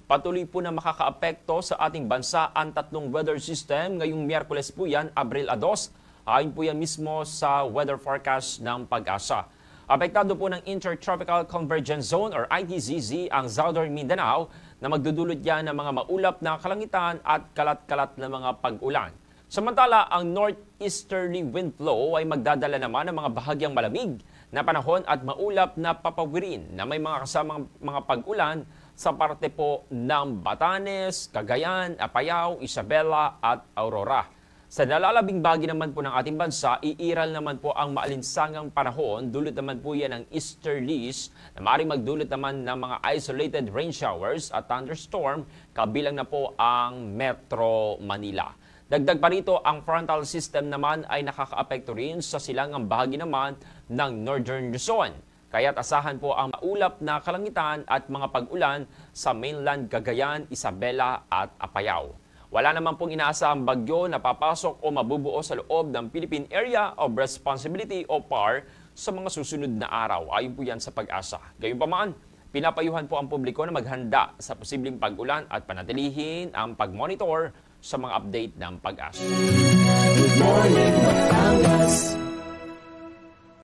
Patuloy po na makakaapekto sa ating bansa ang tatlong weather system. Ngayong Miyerkules po yan, Abril 2. Ayon po yan mismo sa weather forecast ng Pag-asa. Apektado po ng Intertropical Convergence Zone or ITZZ ang Southern Mindanao na magdudulot yan ng mga maulap na kalangitan at kalat-kalat na mga pag-ulan. Samantala, ang northeasterly wind flow ay magdadala naman ng mga bahagyang malamig na panahon at maulap na papawirin na may mga kasamang mga pag-ulan sa parte po ng Batanes, Cagayan, Apayao, Isabela at Aurora. Sa nalalabing bahagi naman po ng ating bansa, iiral naman po ang maalinsangang panahon. Dulot naman po yan ng easterlies na maaaring magdulot naman ng mga isolated rain showers at thunderstorm, kabilang na po ang Metro Manila. Dagdag pa rito, ang frontal system naman ay nakakaapekto rin sa silangang bahagi naman ng Northern Luzon. Kaya't asahan po ang maulap na kalangitan at mga pag-ulan sa mainland Cagayan, Isabela at Apayao. Wala naman pong inaasahang bagyo na papasok o mabubuo sa loob ng Philippine Area of Responsibility o PAR sa mga susunod na araw. Ayon po yan sa Pag-asa. Gayunpaman, pinapayuhan po ang publiko na maghanda sa posibleng pag-ulan at panatilihin ang pag-monitor sa mga update ng Pag-asa. Good morning, Batangas.